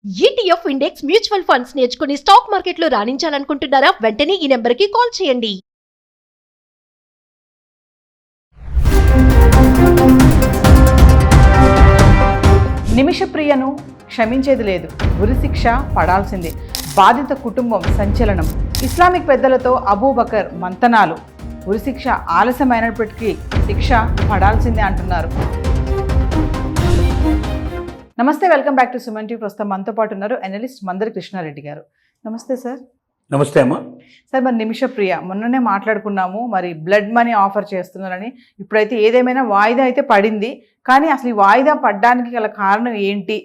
ETF index mutual funds నేర్చుకుని stock మార్కెట్లో రాణించాలనుకుంటున్నారా? వెంటనే ఈ నెంబర్కి కాల్ చేయండి. నిమిషప్రియను క్షమించేది లేదు, ఉరిశిక్ష పడాల్సిందే. బాధిత కుటుంబం సంచలనం. ఇస్లామిక్ పెద్దలతో అబూబకర్ మంతనాలు. ఉరిశిక్ష ఆలస్యమైనప్పటికీ శిక్ష పడాల్సిందే అంటున్నారు. నమస్తే, welcome back to Suman TV. ప్రస్తుతం మనతో పాటు ఉన్నారు అనలిస్ట్ మందరి కృష్ణారెడ్డి గారు. నమస్తే సార్. నమస్తే అమ్మా. సార్, మరి నిమిషప్రియ మొన్ననే మాట్లాడుకున్నాము, మరి బ్లడ్ మనీ ఆఫర్ చేస్తున్నారని. ఇప్పుడైతే ఏదేమైనా వాయిదా అయితే పడింది, కానీ అసలు ఈ వాయిదా పడడానికి గల కారణం ఏంటి?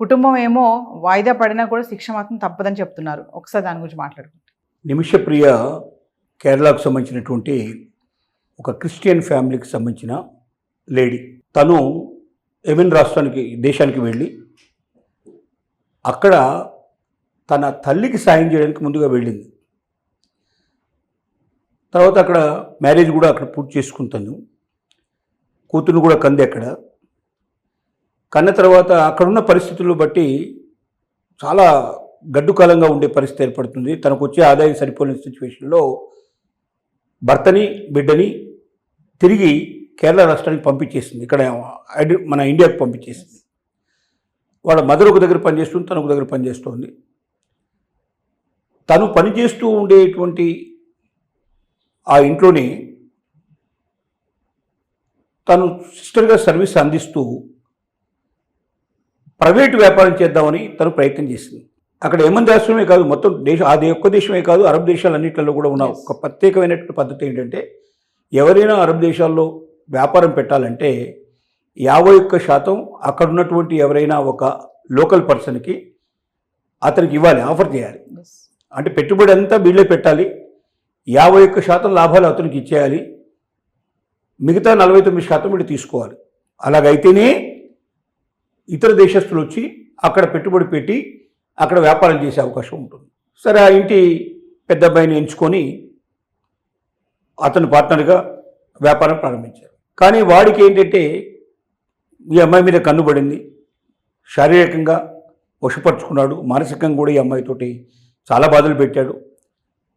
కుటుంబం ఏమో వాయిదా పడినా కూడా శిక్ష మాత్రం తప్పదని చెప్తున్నారు. ఒకసారి దాని గురించి మాట్లాడుకుంటాం. నిమిషప్రియ కేరళకు సంబంధించినటువంటి ఒక క్రిస్టియన్ ఫ్యామిలీకి సంబంధించిన లేడీ. తను యెమెన్ దేశానికి వెళ్ళి అక్కడ తన తల్లికి సాయం చేయడానికి ముందుగా వెళ్ళింది. తర్వాత అక్కడ మ్యారేజ్ కూడా అక్కడ పూర్తి చేసుకుంటాను. కూతురు కూడా కంది. అక్కడ కన్న తర్వాత అక్కడున్న పరిస్థితులను బట్టి చాలా గడ్డు కాలంగా ఉండే పరిస్థితి ఏర్పడుతుంది. తనకు వచ్చే ఆదాయం సరిపోలేని సిచ్యువేషన్లో భర్తని బిడ్డని తిరిగి కేరళ రాష్ట్రానికి పంపించేసింది. ఇక్కడ మన ఇండియాకు పంపించేసింది. వాళ్ళ మదర్ ఒక దగ్గర పనిచేస్తుంది, తను ఒక దగ్గర పనిచేస్తుంది. తను పనిచేస్తూ ఉండేటువంటి ఆ ఇంట్లోనే తను సిస్టర్గా సర్వీస్ అందిస్తూ ప్రైవేటు వ్యాపారం చేద్దామని తను ప్రయత్నం చేసింది. అక్కడ యెమెన్ రాష్ట్రమే కాదు, మొత్తం అది ఒక్క దేశమే కాదు, అరబ్ దేశాలన్నింటిలో కూడా ఉన్న ఒక ప్రత్యేకమైనటువంటి పద్ధతి ఏంటంటే, ఎవరైనా అరబ్ దేశాల్లో వ్యాపారం పెట్టాలంటే 51% అక్కడ ఉన్నటువంటి ఎవరైనా ఒక లోకల్ పర్సన్కి అతనికి ఇవ్వాలి, ఆఫర్ చేయాలి. అంటే పెట్టుబడి అంతా వీళ్ళే పెట్టాలి, 51% లాభాలు అతనికి ఇచ్చేయాలి, మిగతా 49% వీళ్ళు తీసుకోవాలి. అలాగైతేనే ఇతర దేశస్తులు వచ్చి అక్కడ పెట్టుబడి పెట్టి అక్కడ వ్యాపారం చేసే అవకాశం ఉంటుంది. సరే, ఆ ఇంటి పెద్ద అబ్బాయిని ఎంచుకొని అతని పార్ట్నర్గా వ్యాపారం ప్రారంభించారు. కానీ వాడికి ఏంటంటే ఈ అమ్మాయి మీద కన్నుబడింది, శారీరకంగా వశపరుచుకున్నాడు, మానసికంగా కూడా ఈ అమ్మాయితోటి చాలా బాధలు పెట్టాడు.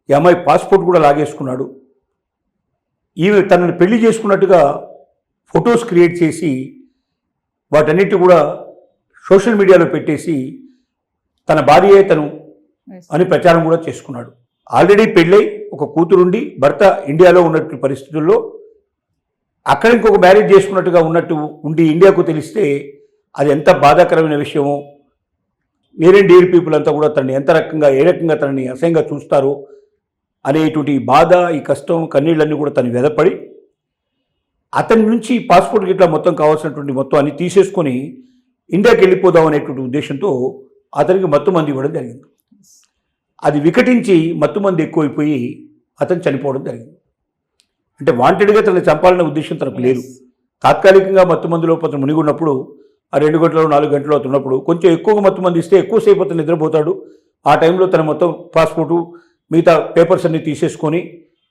ఈ అమ్మాయి పాస్పోర్ట్ కూడా లాగేసుకున్నాడు. ఈమె తనని పెళ్లి చేసుకున్నట్టుగా ఫొటోస్ క్రియేట్ చేసి వాటన్నిటి కూడా సోషల్ మీడియాలో పెట్టేసి తన భార్యే తను అని ప్రచారం కూడా చేసుకున్నాడు. ఆల్రెడీ పెళ్ళై ఒక కూతురుండి భర్త ఇండియాలో ఉన్నట్టు పరిస్థితుల్లో అక్కడ ఇంకొక మ్యారేజ్ చేసుకున్నట్టుగా ఉండి ఇండియాకు తెలిస్తే అది ఎంత బాధాకరమైన విషయమో, వేరే డేర్ పీపుల్ అంతా కూడా తనని ఏ రకంగా తనని అసహ్యంగా చూస్తారో అనేటువంటి బాధ, ఈ కష్టం, కన్నీళ్ళన్నీ కూడా తను వెదపడి అతని నుంచి పాస్పోర్ట్ గిట్లా మొత్తం కావాల్సినటువంటి మొత్తం అన్ని తీసేసుకొని ఇండియాకి వెళ్ళిపోదాం అనేటువంటి ఉద్దేశంతో అతనికి మత్తుమంది ఇవ్వడం జరిగింది. అది వికటించి మత్తుమంది ఎక్కువైపోయి అతను చనిపోవడం జరిగింది. అంటే వాంటెడ్గా తనని చంపాలనే ఉద్దేశం తనకు లేదు. తాత్కాలికంగా మత్తుమందిలో అతను మునిగి ఉన్నప్పుడు, ఆ 2 గంటలు 4 గంటలు అవుతున్నప్పుడు కొంచెం ఎక్కువగా మత్తుమంది ఇస్తే ఎక్కువసేపు అతను నిద్రపోతాడు. ఆ టైంలో తన మొత్తం పాస్పోర్టు మిగతా పేపర్స్ అన్ని తీసేసుకొని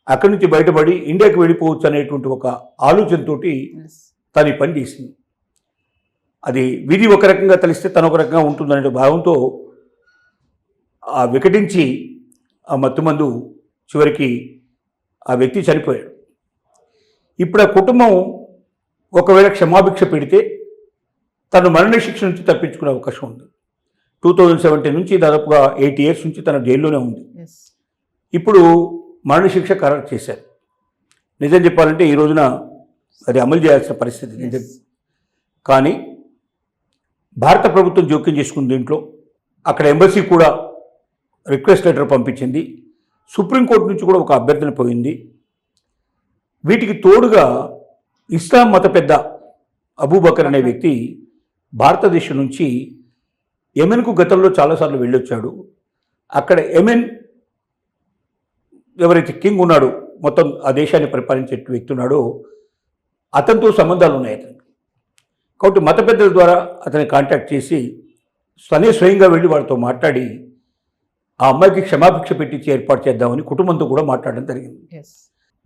అక్కడి నుంచి బయటపడి ఇండియాకి వెళ్ళిపోవచ్చు అనేటువంటి ఒక ఆలోచనతో తను ఈ పని చేసింది. అది విధి ఒక రకంగా తెలిస్తే తను ఒక రకంగా ఉంటుందనే భావంతో ఆ వికటించి ఆ మత్తుమందు చివరికి ఆ వ్యక్తి చనిపోయాడు. ఇప్పుడు ఆ కుటుంబం ఒకవేళ క్షమాభిక్ష పెడితే తను మరణశిక్ష నుంచి తప్పించుకునే అవకాశం ఉంది. 2017 నుంచి దాదాపుగా 8 years నుంచి తన జైల్లోనే ఉంది. ఇప్పుడు మరణశిక్ష ఖరారు చేశారు. నిజం చెప్పాలంటే ఈ రోజున అది అమలు చేయాల్సిన పరిస్థితి నిజం. కానీ భారత ప్రభుత్వం జోక్యం చేసుకుంది దీంట్లో. అక్కడ ఎంబసీ కూడా రిక్వెస్ట్ లెటర్ పంపించింది. సుప్రీంకోర్టు నుంచి కూడా ఒక అభ్యర్థన పోయింది. వీటికి తోడుగా ఇస్లాం మత పెద్ద అబూబకర్ అనే వ్యక్తి భారతదేశం నుంచి యెమెన్కు గతంలో చాలాసార్లు వెళ్ళొచ్చాడు. అక్కడ యెమెన్ ఎవరైతే కింగ్ ఉన్నాడో, మొత్తం ఆ దేశాన్ని పరిపాలించే వ్యక్తి ఉన్నాడో, అతనితో సంబంధాలు ఉన్నాయి అతనికి. కాబట్టి మత పెద్దల ద్వారా అతన్ని కాంటాక్ట్ చేసి స్వయంగా వెళ్ళి వాడితో మాట్లాడి ఆ అమ్మాయికి క్షమాభిక్ష పెట్టించి ఏర్పాటు చేద్దామని కుటుంబంతో కూడా మాట్లాడడం జరిగింది.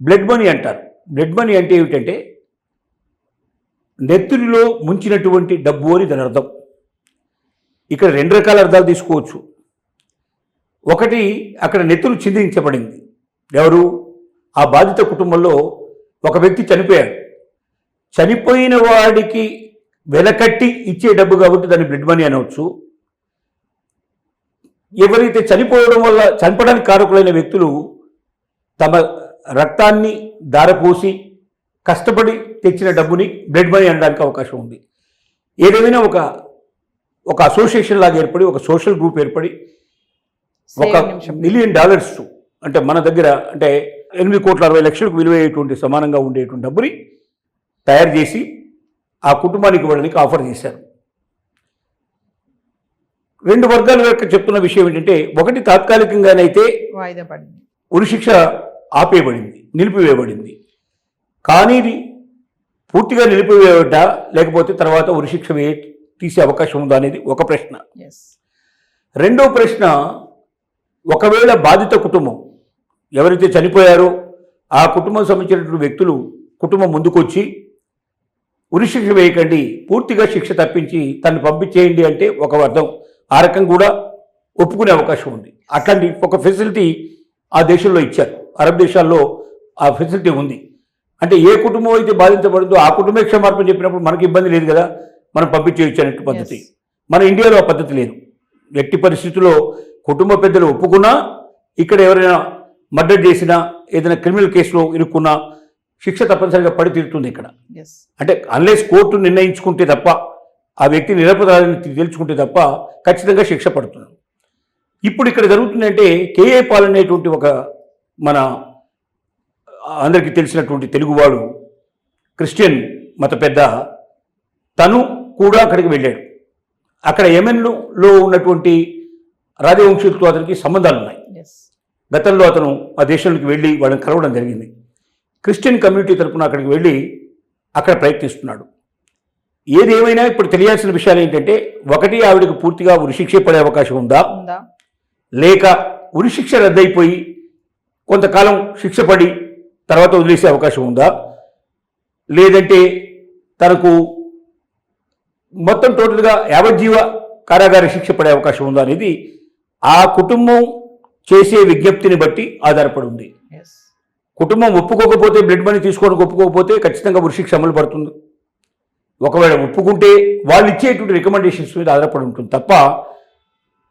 బ్లడ్ మనీ అంటారు. బ్లడ్ మనీ అంటే ఏమిటంటే నెత్తురిలో ముంచినటువంటి డబ్బు అని దాని అర్థం. ఇక్కడ రెండు రకాల అర్థాలు తీసుకోవచ్చు. ఒకటి, అక్కడ నెత్తులు ఛిద్రించబడింది. ఎవరు? ఆ బాధిత కుటుంబంలో ఒక వ్యక్తి చనిపోయాడు. చనిపోయిన వాడికి వెలకట్టి ఇచ్చే డబ్బు కాబట్టి దాన్ని బ్లడ్ మనీ అనవచ్చు. ఎవరైతే చనిపోవడం వల్ల చనిపోవడానికి కారకులైన వ్యక్తులు తమ రక్తాన్ని దారపోసి కష్టపడి తెచ్చిన డబ్బుని బ్లడ్ మనీ అనడానికి అవకాశం ఉంది. ఏదేమైనా ఒక అసోసియేషన్ లాగా ఏర్పడి, ఒక సోషల్ గ్రూప్ ఏర్పడి $1 మిలియన్ అంటే మన దగ్గర అంటే 8,60,00,000 విలువయ్యేటువంటి సమానంగా ఉండేటువంటి డబ్బుని తయారు చేసి ఆ కుటుంబానికి ఇవ్వడానికి ఆఫర్ చేశారు. రెండు వర్గాల యొక్క చెప్తున్న విషయం ఏంటంటే, ఒకటి తాత్కాలికంగానైతే వాయిదా పడింది, ఉరిశిక్ష ఆపేయబడింది, నిలిపివేయబడింది. కానీ ఇది పూర్తిగా నిలిపివేయబడ్డా లేకపోతే తర్వాత ఉరిశిక్ష తీసే అవకాశం ఉందా అనేది ఒక ప్రశ్న. రెండో ప్రశ్న, ఒకవేళ బాధిత కుటుంబం ఎవరైతే చనిపోయారో ఆ కుటుంబం సంబంధించినటువంటి వ్యక్తులు కుటుంబం ముందుకొచ్చి ఉరిశిక్ష వేయకండి, పూర్తిగా శిక్ష తప్పించి తను పంపించేయండి అంటే ఒక అర్థం, ఆ రకం కూడా ఒప్పుకునే అవకాశం ఉంది. అట్లాంటి ఒక ఫెసిలిటీ ఆ దేశంలో ఇచ్చారు. అరబ్ దేశాల్లో ఆ ఫెసిలిటీ ఉంది. అంటే ఏ కుటుంబం అయితే బాధించబడుతుందో ఆ కుటుంబ క్షమార్పణ చెప్పినప్పుడు మనకి ఇబ్బంది లేదు కదా, మనం పంపించేయచ్చు అనే పద్ధతి. మన ఇండియాలో ఆ పద్ధతి లేదు. ఎట్టి పరిస్థితుల్లో కుటుంబ పెద్దలు ఒప్పుకున్నా, ఇక్కడ ఎవరైనా మర్డర్ చేసినా, ఏదైనా క్రిమినల్ కేసులో ఇరుక్కున్నా శిక్ష తప్పనిసరిగా పడి తీరుతుంది ఇక్కడ. అంటే అన్లెస్ కోర్టు నిర్ణయించుకుంటే తప్ప, ఆ వ్యక్తి నిరపరాధిని తెలుసుకుంటే తప్ప ఖచ్చితంగా శిక్ష పడుతుంది. ఇప్పుడు ఇక్కడ జరుగుతుందంటే కేఏ పాల్ అనేటువంటి ఒక మన అందరికీ తెలిసినటువంటి తెలుగువాడు, క్రిస్టియన్ మత పెద్ద, తను కూడా అక్కడికి వెళ్ళాడు. అక్కడ యెమెన్లో ఉన్నటువంటి రాజవంశీయులతో అతనికి సంబంధాలు ఉన్నాయి. గతంలో అతను ఆ దేశంలోకి వెళ్ళి వాళ్ళని కలవడం జరిగింది. క్రిస్టియన్ కమ్యూనిటీ తరఫున అక్కడికి వెళ్ళి అక్కడ ప్రయత్నిస్తున్నాడు. ఏదేమైనా ఇప్పుడు తెలియాల్సిన విషయాలు ఏంటంటే, ఒకటి, ఆవిడకు పూర్తిగా ఉరిశిక్ష పడే అవకాశం ఉందా, లేక ఉరిశిక్ష రద్దయిపోయి కొంతకాలం శిక్ష పడి తర్వాత వదిలేసే అవకాశం ఉందా, లేదంటే తనకు మొత్తం టోటల్గా యావజ్జీవ కారాగార శిక్ష పడే అవకాశం ఉందా అనేది ఆ కుటుంబం చేసే విజ్ఞప్తిని బట్టి ఆధారపడి ఉంది. కుటుంబం ఒప్పుకోకపోతే, బ్లడ్ మనీ తీసుకోవడానికి ఒప్పుకోకపోతే ఖచ్చితంగా ఉరిశిక్ష అమలు పడుతుంది. ఒకవేళ ఒప్పుకుంటే వాళ్ళు ఇచ్చేటువంటి రికమెండేషన్స్ మీద ఆధారపడి ఉంటుంది తప్ప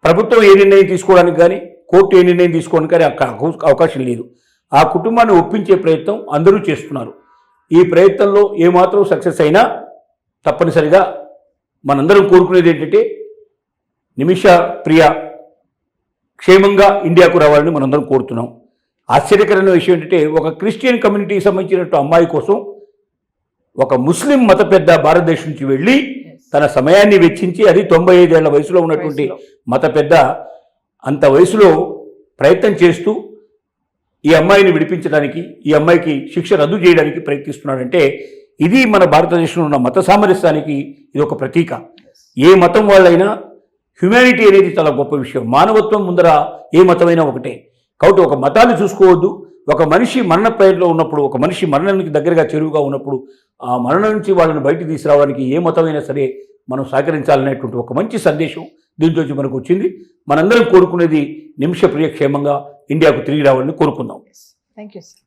ప్రభుత్వం ఏ నిర్ణయం తీసుకోవడానికి కానీ, కోర్టు ఏ నిర్ణయం తీసుకోవడానికి కానీ అవకాశం లేదు. ఆ కుటుంబాన్ని ఒప్పించే ప్రయత్నం అందరూ చేస్తున్నారు. ఈ ప్రయత్నంలో ఏమాత్రం సక్సెస్ అయినా తప్పనిసరిగా మనందరం కోరుకునేది ఏంటంటే, నిమిష ప్రియ క్షేమంగా ఇండియాకు రావాలని మనందరం కోరుతున్నాం. ఆశ్చర్యకరమైన విషయం ఏంటంటే, ఒక క్రిస్టియన్ కమ్యూనిటీకి సంబంధించినట్టు అమ్మాయి కోసం ఒక ముస్లిం మత పెద్ద భారతదేశం నుంచి వెళ్ళి తన సమయాన్ని వెచ్చించి, అది 95 ఏళ్ల వయసులో ఉన్నటువంటి మత పెద్ద అంత వయసులో ప్రయత్నం చేస్తూ ఈ అమ్మాయిని విడిపించడానికి, ఈ అమ్మాయికి శిక్ష రద్దు చేయడానికి ప్రయత్నిస్తున్నాడంటే ఇది మన భారతదేశంలో ఉన్న మత సామరస్యానికి ఇది ఒక ప్రతీక. ఏ మతం వాళ్ళైనా హ్యుమానిటీ అనేది చాలా గొప్ప విషయం. మానవత్వం ముందర ఏ మతమైనా ఒకటే. కాబట్టి ఒక మతాన్ని చూసుకోవద్దు. ఒక మనిషి మరణ ప్రయత్నంలో ఉన్నప్పుడు, ఒక మనిషి మరణానికి దగ్గరగా చెరువుగా ఉన్నప్పుడు ఆ మరణం నుంచి వాళ్ళని బయటికి తీసుకురావడానికి ఏ మతమైనా సరే మనం సహకరించాలనేటువంటి ఒక మంచి సందేశం దీంట్లో మనకు వచ్చింది. మనందరం కోరుకునేది నిమిష ప్రియ క్షేమంగా ఇండియాకు తిరిగి రావాలని కోరుకుందాం. Thank you sir.